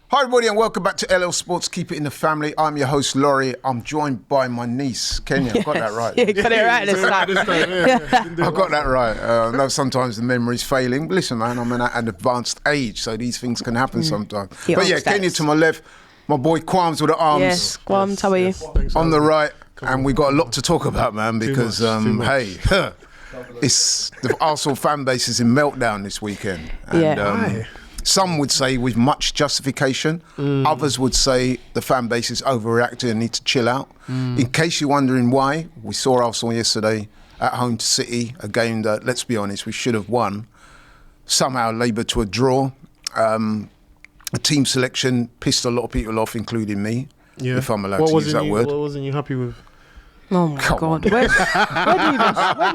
Hi everybody and welcome back to LL Sports, Keep It in the Family. I'm your host Laurie. I'm joined by my niece, Kenyah. I've got that right. Yeah, you got it right this time. I've got that right. I know sometimes the memory's failing. But listen, man, I'm at an advanced age, so these things can happen sometimes. But yeah, Kenyah to my left, my boy Quams with the arms. Yes, Quams, how are you? On the right, and we got a lot to talk about, man, because, hey, it's the Arsenal fan base is in meltdown this weekend. And, some would say with much justification. Others would say the fan base is overreacting and need to chill out. In case you're wondering why, we saw Arsenal yesterday at home to City, a game that, let's be honest, we should have won. Somehow laboured to a draw. The team selection pissed a lot of people off, including me, if I'm allowed to use that word. What wasn't you happy with? Oh my God. Where do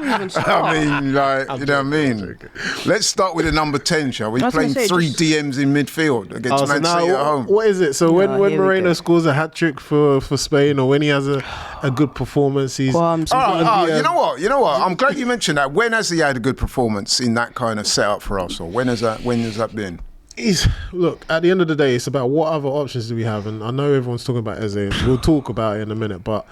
you even start? I mean, like, you know what I mean? Let's start with the number 10, shall we? Playing three DMs in midfield against Man City at home. What is it? So when Moreno scores a hat-trick for Spain, or when he has a good performance, he's... You know what? I'm glad you mentioned that. When has he had a good performance in that kind of setup for Arsenal? When has that been? Look, at the end of the day, it's about what other options do we have? And I know everyone's talking about Eze. We'll talk about it in a minute, but...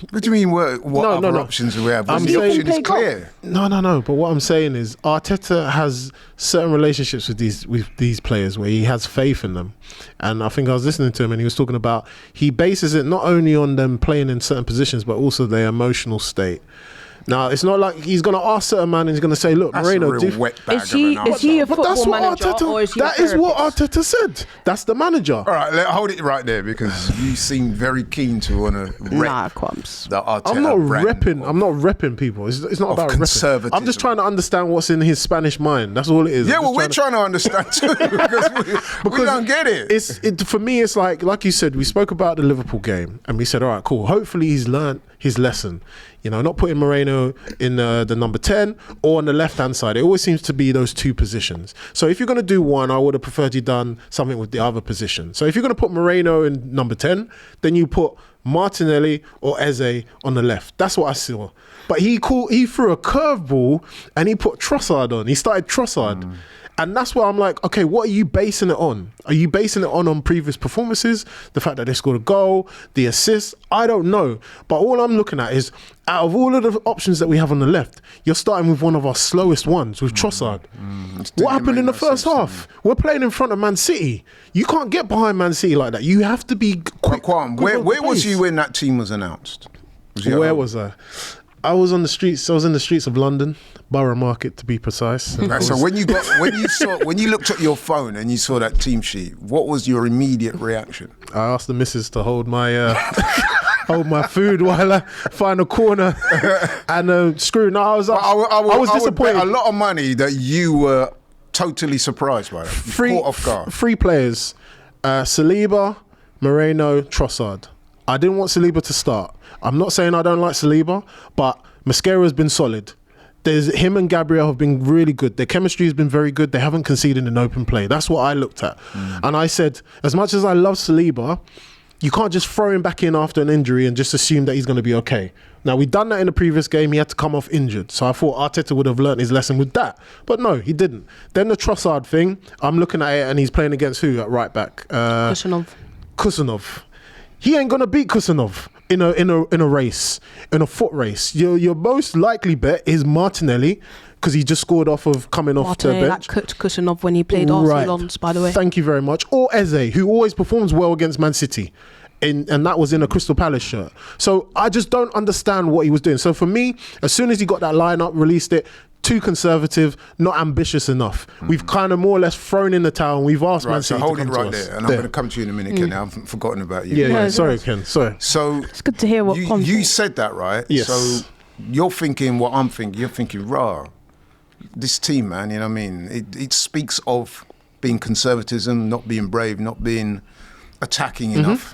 What do you mean? What other options do we have? The option is clear. No. But what I'm saying is, Arteta has certain relationships with these players where he has faith in them, and I think I was listening to him, and he was talking about he bases it not only on them playing in certain positions, but also their emotional state. Now, it's not like he's going to ask certain man and he's going to say, look, that's Moreno... Is he a football manager or is he That is what Arteta said. That's the manager. All right, hold it right there because you seem very keen to want to rep the Arteta I'm not repping people. It's not about repping. I'm just trying to understand what's in his Spanish mind. That's all it is. Yeah, well, we're trying to understand too because we don't get it. For me, it's like you said, we spoke about the Liverpool game and we said, all right, cool. Hopefully he's learned his lesson. You know, not putting Moreno in the number 10 or on the left-hand side. It always seems to be those two positions. So if you're going to do one, I would have preferred you done something with the other position. So if you're going to put Moreno in number 10, then you put Martinelli or Eze on the left. That's what I saw. But he threw a curveball and he put Trossard on. He started Trossard. And that's why I'm like, okay, what are you basing it on? Are you basing it on previous performances? The fact that they scored a goal, the assist? I don't know. But all I'm looking at is, out of all of the options that we have on the left, you're starting with one of our slowest ones, with Trossard. What happened in the first half? We're playing in front of Man City. You can't get behind Man City like that. You have to be quick. Where was you when that team was announced? Where was I? I was on the streets. I was in the streets of London, Borough Market to be precise. Right, so when you looked at your phone and you saw that team sheet, what was your immediate reaction? I asked the missus to hold my food while I find a corner and screw. No, I was disappointed. I would bet a lot of money that you were totally surprised by that. Caught off guard. Three players: Saliba, Moreno, Trossard. I didn't want Saliba to start. I'm not saying I don't like Saliba, but Mosquera's been solid. Him and Gabriel have been really good. Their chemistry has been very good. They haven't conceded in open play. That's what I looked at. And I said, as much as I love Saliba, you can't just throw him back in after an injury and just assume that he's going to be okay. Now, we've done that in the previous game. He had to come off injured. So I thought Arteta would have learnt his lesson with that. But no, he didn't. Then the Trossard thing, I'm looking at it and he's playing against who at right back? Kusanov. He ain't going to beat Kusanov in a race, in a foot race. Your most likely bet is Martinelli, because he just scored off of coming off the bench. That cooked Kusanov when he played Arsenal, by the way. Thank you very much. Or Eze, who always performs well against Man City. And that was in a Crystal Palace shirt. So I just don't understand what he was doing. So for me, as soon as he got that lineup, released it, too conservative, not ambitious enough. We've kind of more or less thrown in the towel and we've asked Man City to come to us. So hold it right there, and I'm going to come to you in a minute, Ken. I haven't forgotten about you. Yeah. Sorry, Ken. Sorry. So it's good to hear what you said that, right? Yes. So you're thinking what I'm thinking. You're thinking, rah, this team, man, you know what I mean? It speaks of being conservatism, not being brave, not being attacking enough.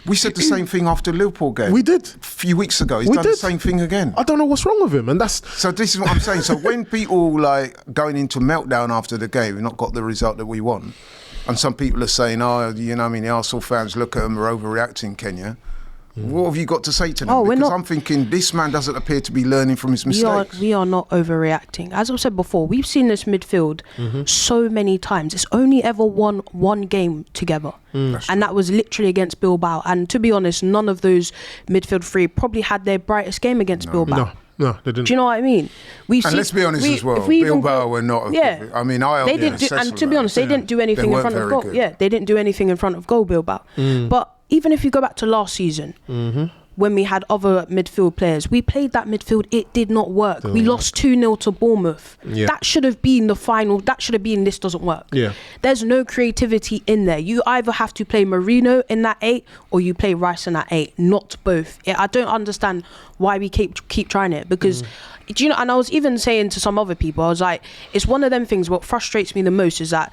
We said the same thing after the Liverpool game. We did. A few weeks ago. He's done the same thing again. I don't know what's wrong with him. So this is what I'm saying. So when people like going into meltdown after the game, we've not got the result that we want. And some people are saying, oh, you know what I mean, the Arsenal fans look at them, are overreacting, Kenyah. What have you got to say to them? Oh, because I'm thinking this man doesn't appear to be learning from his mistakes. We are not overreacting. As I've said before, we've seen this midfield so many times. It's only ever won one game together. And that was literally against Bilbao. And to be honest, none of those midfield three probably had their brightest game against Bilbao. No, they didn't. Do you know what I mean? And let's be honest as well, Bilbao were not. I mean, they didn't do, and to be honest, they didn't do anything in front of goal. Good. Yeah, they didn't do anything in front of goal, Bilbao. But even if you go back to last season, when we had other midfield players, we played that midfield. It did not work. We lost 2-0 to Bournemouth. Yeah. That should have been the final. That should have been this doesn't work. Yeah. There's no creativity in there. You either have to play Marino in that 8 or you play Rice in that 8, not both. I don't understand why we keep trying it, because do you know, and I was even saying to some other people, I was like, it's one of them things. What frustrates me the most is that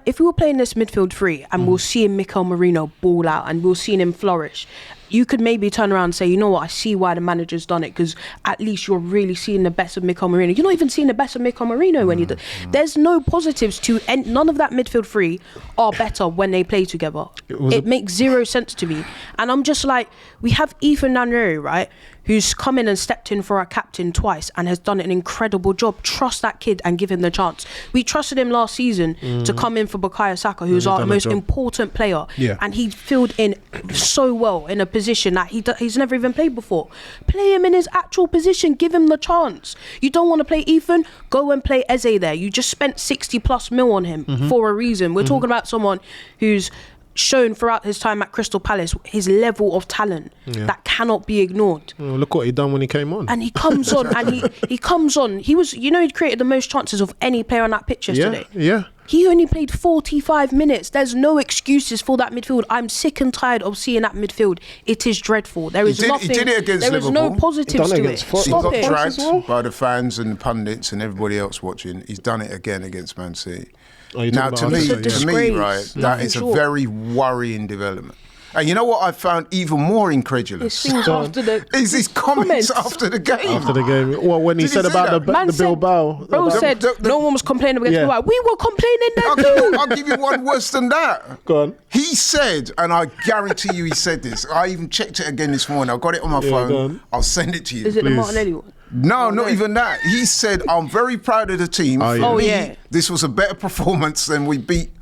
if we were playing this midfield three and we'll see Mikel Merino ball out and we'll see him flourish, you could maybe turn around and say, you know what, I see why the manager's done it, because at least you're really seeing the best of Mikel Merino. You're not even seeing the best of Mikel Merino when you do. There's no positives to, and none of that midfield three are better when they play together. It makes zero sense to me. And I'm just like, we have Ethan Nwaneri, right, who's come in and stepped in for our captain twice and has done an incredible job. Trust that kid and give him the chance. We trusted him last season to come in for Bukayo Saka, who's our most important player. Yeah. And he filled in so well in a position that he's never even played before. Play him in his actual position. Give him the chance. You don't want to play Ethan? Go and play Eze there. You just spent 60+ mil on him for a reason. We're talking about someone who's shown throughout his time at Crystal Palace his level of talent that cannot be ignored. Well, look what he done when he came on. And he comes on and he comes on. He was, you know, he created the most chances of any player on that pitch yesterday. Yeah. He only played 45 minutes. There's no excuses for that midfield. I'm sick and tired of seeing that midfield. It is dreadful. There is nothing. He did it against Liverpool. There is no positives to it. He got dragged by the fans and the pundits and everybody else watching. He's done it again against Man City. Now, to me, right, that is a very worrying development. And you know what I found even more incredulous? Is his comments after the game. After the game. Well, when he said about the Bilbao. Bro said no one was complaining against Bilbao. We were complaining there too. I'll give you one worse than that. Go on. He said, and I guarantee you he said this. I even checked it again this morning. I got it on my phone. I'll send it to you. Is it the Martinelli one? No, not even that. He said, I'm very proud of the team. For me, this was a better performance than we beat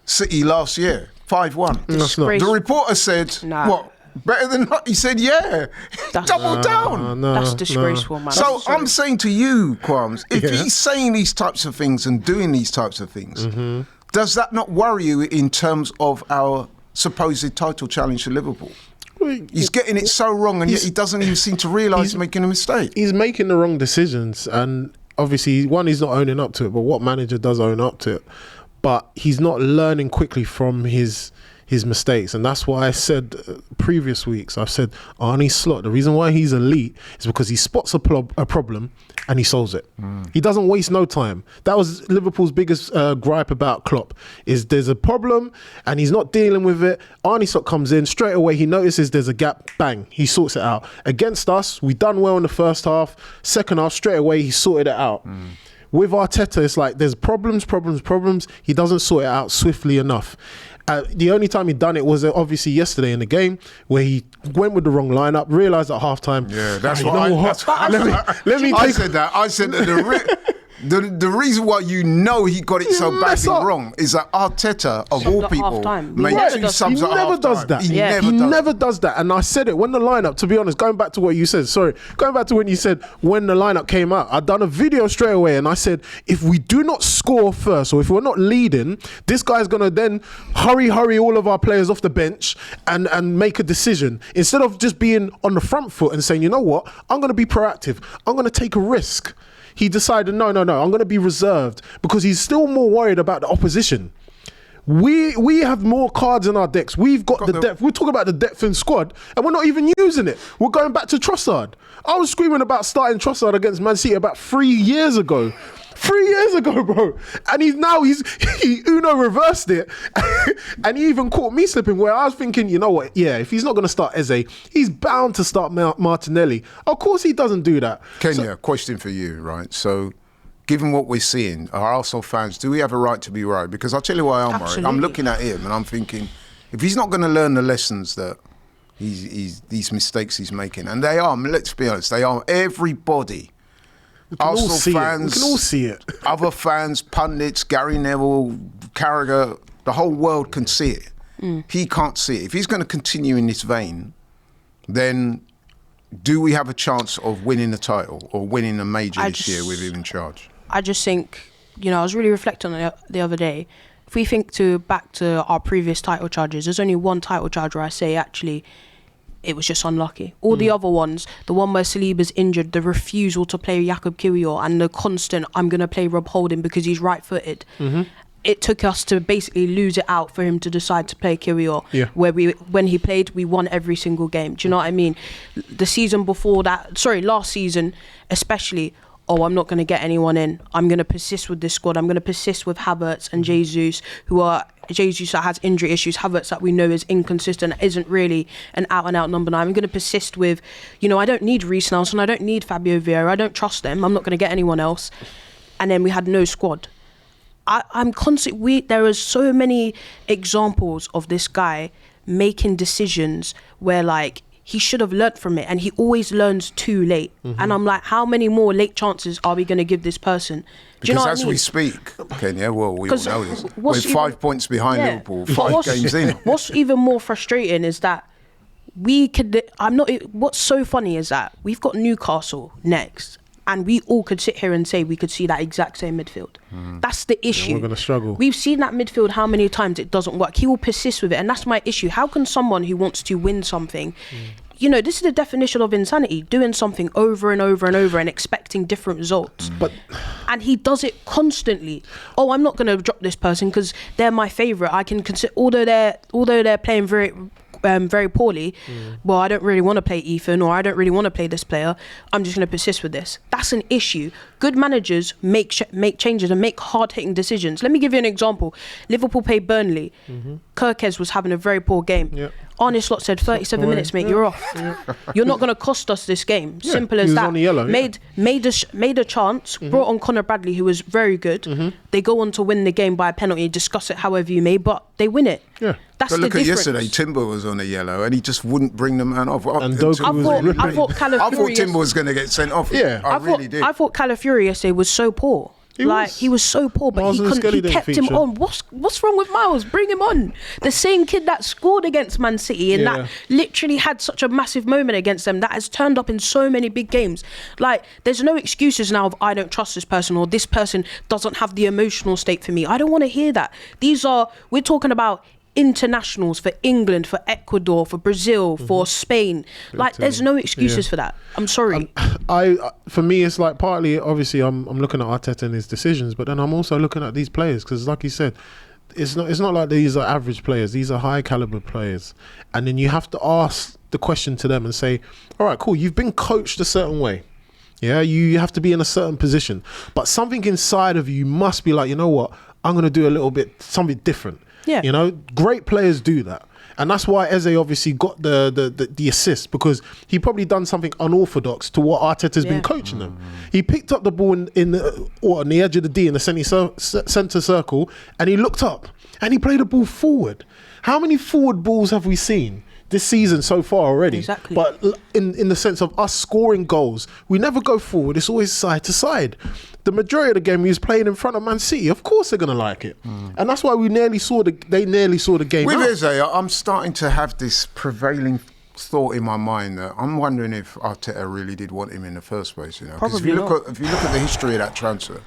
City last year. 5-1. The reporter said, what? Better than not? He said, yeah. Double down. That's disgraceful, man. So I'm saying to you, Kwams, if he's saying these types of things and doing these types of things, does that not worry you in terms of our supposed title challenge to Liverpool? He's getting it so wrong, and yet he doesn't even seem to realise he's making a mistake. He's making the wrong decisions, and obviously, one, he's not owning up to it, but what manager does own up to it? But he's not learning quickly from his mistakes, and that's why I said previous weeks, I've said Arne Slot, the reason why he's elite is because he spots a problem and he solves it. He doesn't waste no time. That was Liverpool's biggest gripe about Klopp, is there's a problem and he's not dealing with it. Arne Slot comes in straight away, he notices there's a gap, bang, he sorts it out. Against us, we done well in the first half, second half, straight away he sorted it out. With Arteta, it's like there's problems. He doesn't sort it out swiftly enough. The only time he done it was obviously yesterday in the game, where he went with the wrong lineup, realised at halftime. Yeah, that's what I said that. I said that the reason why you know he got it so badly wrong is that Arteta, of all people, made 2 subs at half-time. He never does that. He never does that. And I said it when the lineup, to be honest, going back to what you said, going back to when you said when the lineup came out, I'd done a video straight away and I said, if we do not score first, or if we're not leading, this guy's going to then hurry all of our players off the bench and make a decision. Instead of just being on the front foot and saying, you know what, I'm going to be proactive. I'm going to take a risk. He decided, no, I'm going to be reserved, because he's still more worried about the opposition. We have more cards in our decks. We've got the depth. We're talking about the depth in squad, and we're not even using it. We're going back to Trossard. I was screaming about starting Trossard against Man City about 3 years ago. 3 years ago, bro. And he Uno reversed it. And he even caught me slipping, where I was thinking, you know what, yeah, if he's not going to start Eze, he's bound to start Martinelli. Of course he doesn't do that. Kenyah, question for you, right? So, given what we're seeing, are Arsenal fans, do we have a right to be worried? Because I'll tell you why I'm worried. I'm looking at him and I'm thinking, if he's not going to learn the lessons that these mistakes he's making, and they are. Let's be honest, they are. Everybody, Arsenal fans, we can all see it. Other fans, pundits, Gary Neville, Carragher, the whole world can see it. He can't see it. If he's going to continue in this vein, then do we have a chance of winning the title or winning a major this year with him in charge? I just think, I was really reflecting on it the other day. If we think back to our previous title charges, there's only one title charge where I say actually it was just unlucky. All the other ones, the one where Saliba's injured, the refusal to play Jakub Kiwior, and the constant I'm going to play Rob Holding because he's right-footed. It took us to basically lose it out for him to decide to play Kiwior. Yeah. Where when he played, we won every single game. Do you know what I mean? The season before that, last season especially, I'm not going to get anyone in. I'm going to persist with this squad. I'm going to persist with Havertz and Jesus, Jesus that has injury issues, Havertz that we know is inconsistent, isn't really an out-and-out number 9. I'm going to persist with, I don't need Reece Nelson, I don't need Fabio Vieira, I don't trust them, I'm not going to get anyone else. And then we had no squad. I'm constant. There are so many examples of this guy making decisions where he should have learnt from it, and he always learns too late. And I'm like, how many more late chances are we going to give this person? Do you know what I mean? As we speak, Kenyah, we all know this. We're 5 points behind Liverpool, 5 games in. What's even more frustrating is that what's so funny is that we've got Newcastle next, and we all could sit here and say we could see that exact same midfield. That's the issue. We're going to struggle. We've seen that midfield how many times it doesn't work. He will persist with it, and that's my issue. How can someone who wants to win something, this is the definition of insanity, doing something over and over and over and expecting different results. And he does it constantly. I'm not going to drop this person because they're my favourite. I can consider, although they're playing very poorly, well, I don't really want to play Ethan, or I don't really want to play this player, I'm just going to persist with this. That's an issue. Good managers make changes and make hard-hitting decisions. Let me give you an example. Liverpool played Burnley. Kirkes was having a very poor game. Yep. Arne Slot said 37 minutes, mate, you're off. You're not going to cost us this game. Simple as he was that. on the yellow, made a chance, brought on Conor Bradley, who was very good. They go on to win the game by a penalty, discuss it however you may, but they win it. Yeah. That's but the look at difference. yesterday, Timber was on a yellow and he just wouldn't bring the man off. And Doku was ripping. I thought Timber was going to get sent off. Yeah. I really did. I thought Calafiori yesterday was so poor. He was so poor, but he kept him on. What's wrong with Miles? Bring him on. The same kid that scored against Man City and that literally had such a massive moment against them, that has turned up in so many big games. There's no excuses now of I don't trust this person or this person doesn't have the emotional state for me. I don't want to hear that. We're talking about internationals for England, for Ecuador, for Brazil, for Spain. There's no excuses for that. I'm sorry. For me, it's partly, obviously, I'm looking at Arteta and his decisions, but then I'm also looking at these players because, like you said, it's not like these are average players. These are high caliber players, and then you have to ask the question to them and say, all right, cool, you've been coached a certain way. Yeah, you have to be in a certain position, but something inside of you must be like, you know what, I'm going to do a little bit something different. Yeah. Great players do that. And that's why Eze obviously got the assist, because he probably done something unorthodox to what Arteta's been coaching them. He picked up the ball on the edge of the D in the centre circle, and he looked up and he played the ball forward. How many forward balls have we seen this season so far already? Exactly. But in the sense of us scoring goals, we never go forward. It's always side to side. The majority of the game he was playing in front of Man City. Of course they're going to like it. And that's why they nearly saw the game With out. Eze, I'm starting to have this prevailing thought in my mind that I'm wondering if Arteta really did want him in the first place. Because if you look at the history of that transfer,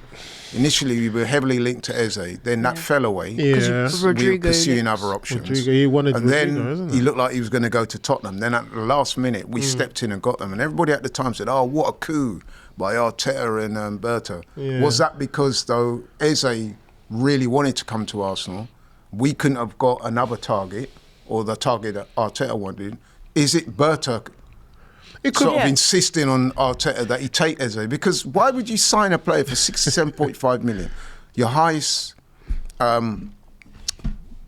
initially we were heavily linked to Eze, then that fell away because we were pursuing other options. Then he looked like he was going to go to Tottenham. Then at the last minute we stepped in and got them, and everybody at the time said, "Oh, what a coup by Arteta and Berta." Was that because though Eze really wanted to come to Arsenal, we couldn't have got another target, or the target that Arteta wanted? Is it Berta insisting on Arteta that he take Eze? Because why would you sign a player for 67.5 million? Your highest, the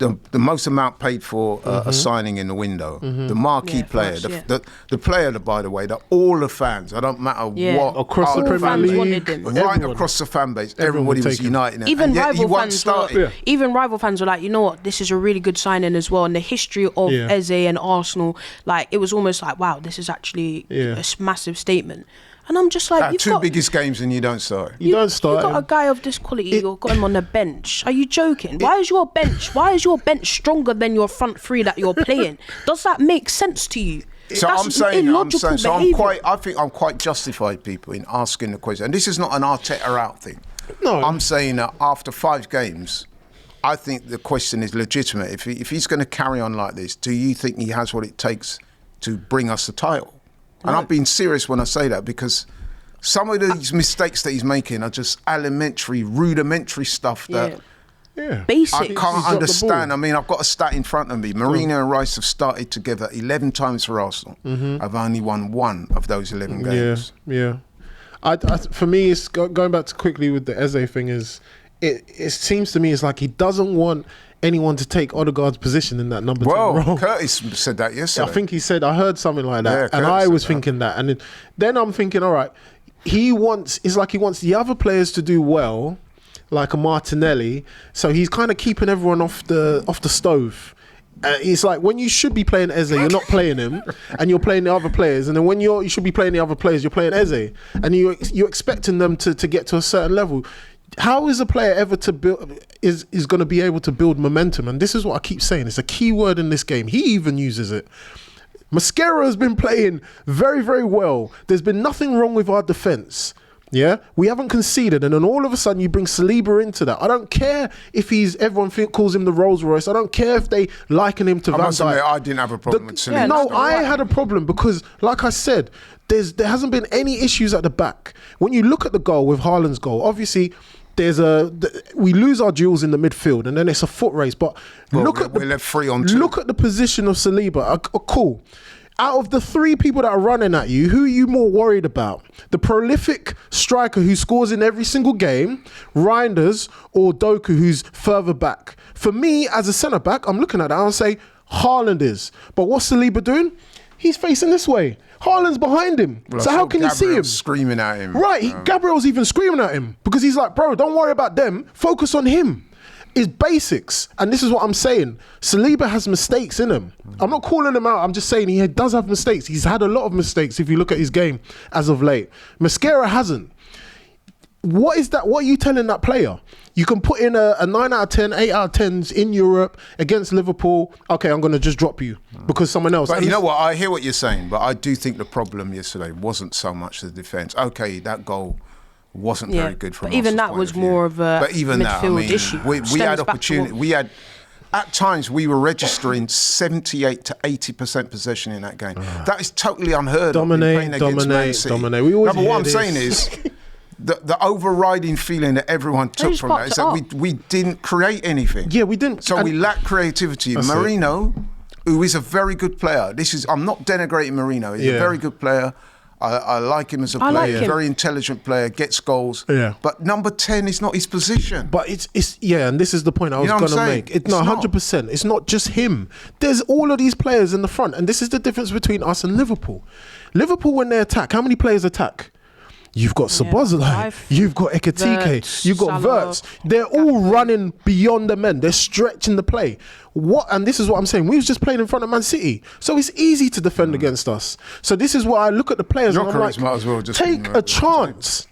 the most amount paid for a signing in the window, the marquee player, the player that, by the way, that all the fans, I don't matter what, across the Premier League, right across the fan base, everybody was uniting. Even rival fans were like, you know what, this is a really good signing as well. And the history of Eze and Arsenal, like it was almost like, wow, this is actually a massive statement. And I'm just like, two biggest games and you don't start. You don't start. You got a guy of this quality. You've got him on the bench. Are you joking? Why is your bench stronger than your front three that you're playing? Does that make sense to you? So I think I'm quite justified, people, in asking the question. And this is not an Arteta out thing. No, I'm saying that after 5 games, I think the question is legitimate. If he's going to carry on like this, do you think he has what it takes to bring us the title? And I'm being serious when I say that, because some of these mistakes that he's making are just rudimentary stuff that basics. I can't understand. I mean, I've got a stat in front of me. Mourinho and Rice have started together 11 times for Arsenal. I've only won 1 of those 11 games. Yeah. For me, it's going back to quickly with the Eze thing. It seems to me it's like he doesn't want anyone to take Odegaard's position in that number 10 role. Well, Curtis said that yesterday. I think he said, I heard something like that, and I was thinking that. And then I'm thinking, all right, it's like he wants the other players to do well, like a Martinelli, so he's kind of keeping everyone off the stove. It's like when you should be playing Eze, you're not playing him, and you're playing the other players. And then when you should be playing the other players, you're playing Eze, and you're expecting them to get to a certain level. How is a player ever to build is going to be able to build momentum? And this is what I keep saying. It's a key word in this game. He even uses it. Mascara has been playing very, very well. There's been nothing wrong with our defence. Yeah, we haven't conceded, and then all of a sudden you bring Saliba into that. I don't care if everyone calls him the Rolls Royce. I don't care if they liken him to Van Dijk. I didn't have a problem with Saliba. I had a problem because, like I said, there hasn't been any issues at the back. When you look at the goal with Haaland's goal, obviously we lose our duels in the midfield, and then it's a foot race. But look at the position of Saliba. Cool. Out of the 3 people that are running at you, who are you more worried about? The prolific striker who scores in every single game, Reinders, or Doku, who's further back? For me, as a centre back, I'm looking at that and I'll say Haaland is. But what's Saliba doing? He's facing this way. Haaland's behind him. Well, so how can you see him? Screaming at him. Right, Gabriel's even screaming at him because he's like, bro, don't worry about them. Focus on him. It's basics. And this is what I'm saying. Saliba has mistakes in him. I'm not calling him out. I'm just saying he does have mistakes. He's had a lot of mistakes if you look at his game as of late. Mascara hasn't. What is that? What are you telling that player? You can put in a 9 out of 10, 8 out of 10s in Europe against Liverpool. Okay, I'm going to just drop you because someone else. But you know what? I hear what you're saying, but I do think the problem yesterday wasn't so much the defence. Okay, that goal wasn't very good from us. Even that was more of a midfield issue. We had opportunity. We had, at times, we were registering 78 to 80% possession in that game. That is totally unheard of. Dominate. We always what I'm saying is, the overriding feeling that everyone took from that is that we didn't create anything. Yeah, we didn't. So we lack creativity. Mourinho, who is a very good player. I'm not denigrating Mourinho. He's a very good player. I like him as a player, very intelligent player, gets goals. Yeah. But number 10 is not his position. But it's and this is the point I was going to make. It's not 100%. It's not just him. There's all of these players in the front, and this is the difference between us and Liverpool. Liverpool, when they attack, how many players attack? You've got Szoboszlai, you've got Ekitike, you've got Wirtz. They're all running beyond the men. They're stretching the play. And this is what I'm saying. We was just playing in front of Man City. So it's easy to defend against us. So this is why I look at the players and I'm like, might as well just take a chance,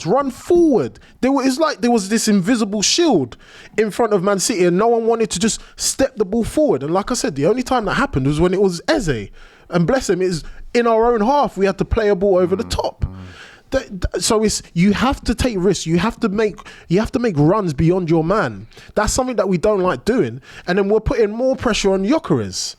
run forward. There was this invisible shield in front of Man City and no one wanted to just step the ball forward. And like I said, the only time that happened was when it was Eze. And bless him, is in our own half, we had to play a ball over the top. So you have to take risks. You have to make runs beyond your man. That's something that we don't like doing. And then we're putting more pressure on Gyökeres.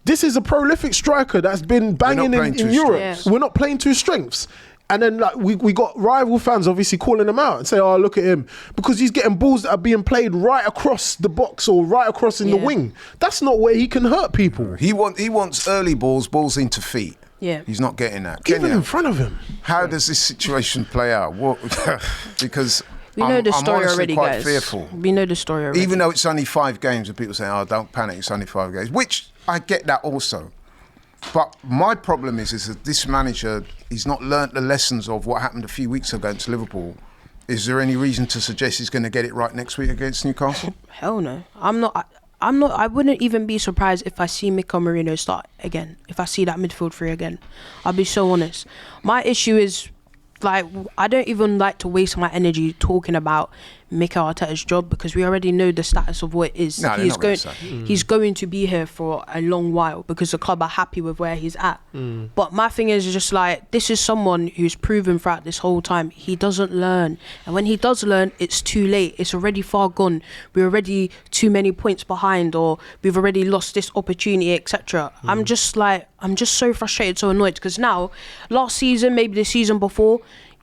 This is a prolific striker that's been banging in Europe. Yeah. We're not playing to his strengths. And then we got rival fans obviously calling him out and say, oh, look at him. Because he's getting balls that are being played right across the box or right across in the wing. That's not where he can hurt people. He wants early balls into feet. Yeah, he's not getting that. Even in front of him. How does this situation play out? Because We know the story honestly already, quite guys. Fearful. We know the story already. Even though it's only 5 games, and people say, "Oh, don't panic, it's only 5 games," which I get that also. But my problem is that this manager, he's not learnt the lessons of what happened a few weeks ago against Liverpool. Is there any reason to suggest he's going to get it right next week against Newcastle? Hell no. I'm not. I wouldn't even be surprised if I see Mikel Merino start again. If I see that midfield three again, I'll be so honest. My issue is, like, I don't even like to waste my energy talking about Mikel Arteta's job because we already know the status of what it is. No, He's going to be here for a long while because the club are happy with where he's at. But my thing is just like, this is someone who's proven throughout this whole time he doesn't learn, and when he does learn, it's too late. It's already far gone. We're already too many points behind, or we've already lost this opportunity, etc. I'm just so frustrated, so annoyed because now, last season, maybe the season before,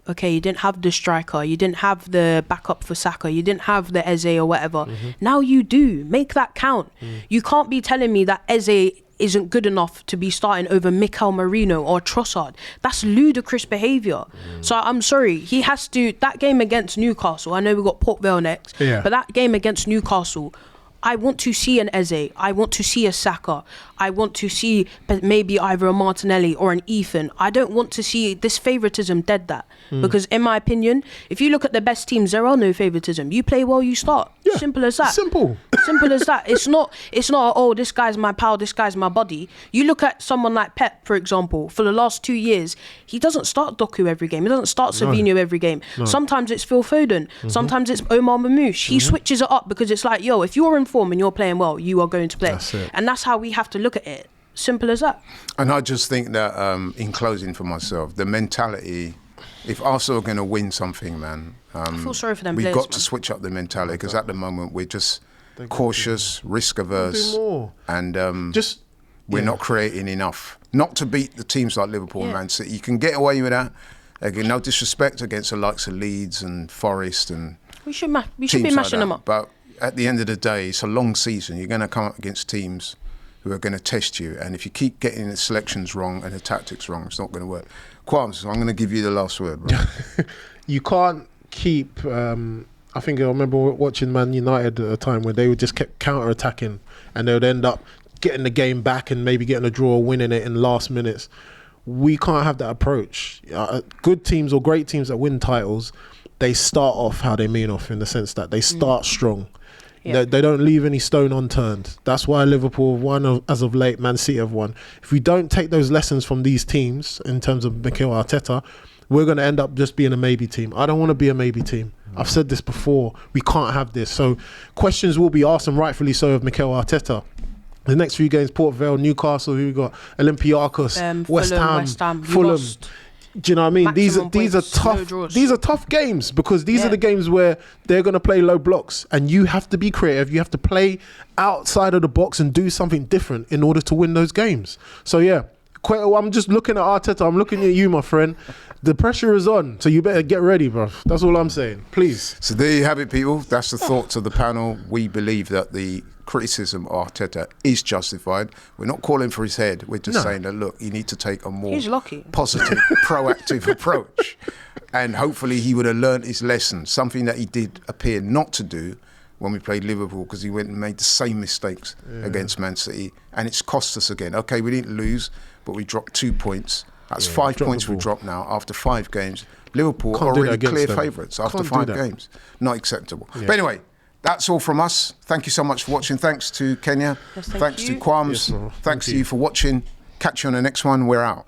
okay, you didn't have the striker, you didn't have the backup for Saka, you didn't have the Eze or whatever. Now you do. Make that count. You can't be telling me that Eze isn't good enough to be starting over Mikel Merino or Trossard. That's ludicrous behaviour. So I'm sorry, he has to. That game against Newcastle, I know we got Port Vale next, but that game against Newcastle, I want to see an Eze. I want to see a Saka. I want to see maybe either a Martinelli or an Ethan. I don't want to see this favouritism dead that. Because in my opinion, if you look at the best teams, there are no favouritism. You play well, you start. Yeah, simple as that. Simple as that. It's not, oh, this guy's my pal, this guy's my buddy. You look at someone like Pep, for example, for the last 2 years, he doesn't start Doku every game. He doesn't start Savinho every game. Sometimes it's Phil Foden. Sometimes it's Omar Mamouche. He switches it up because it's like, yo, if you're in form and you're playing well, you are going to play. And that's how we have to look at it. Simple as that. And I just think that, in closing for myself, the mentality, if Arsenal are going to win something, man, I feel sorry for them we've players, got to switch up the mentality, because at the moment we're just cautious, risk averse, and we're not creating enough. Not to beat the teams like Liverpool and Man City. You can get away with that. Again, no disrespect against the likes of Leeds and Forest and we should be mashing them up. But at the end of the day, it's a long season. You're going to come up against teams who are going to test you, and if you keep getting the selections wrong and the tactics wrong, it's not going to work. Quams, I'm going to give you the last word, bro. You can't keep. I think I remember watching Man United at a time where they would just kept counter-attacking, and they would end up getting the game back and maybe getting a draw or winning it in last minutes. We can't have that approach. Good teams or great teams that win titles, they start off how they mean off, in the sense that they start strong. They don't leave any stone unturned. That's why Liverpool have won as of late. Man City have won. If we don't take those lessons from these teams in terms of Mikel Arteta, we're going to end up just being a maybe team. I don't want to be a maybe team. I've said this before. We can't have this. So questions will be asked, and rightfully so, of Mikel Arteta. The next few games: Port Vale, Newcastle, who we got? Olympiacos, West Ham, Fulham. Do you know what I mean? These are tough. These are tough games, because these are the games where they're going to play low blocks, and you have to be creative. You have to play outside of the box and do something different in order to win those games. So I'm just looking at Arteta. I'm looking at you, my friend. The pressure is on, so you better get ready, bro. That's all I'm saying. Please. So there you have it, people. That's the thoughts of the panel. We believe that the criticism of Arteta is justified. We're not calling for his head. We're just saying that, look, you need to take a more positive, proactive approach. And hopefully he would have learned his lesson, something that he did appear not to do when we played Liverpool, because he went and made the same mistakes against Man City. And it's cost us again. Okay, we didn't lose, but we dropped 2 points. That's 5 points we dropped now after 5 games. Liverpool are already clear favourites after 5 games. Not acceptable. But anyway, that's all from us. Thank you so much for watching. Thanks to Kenyah. Yes, thanks to Quams. Thanks to you for watching. Catch you on the next one. We're out.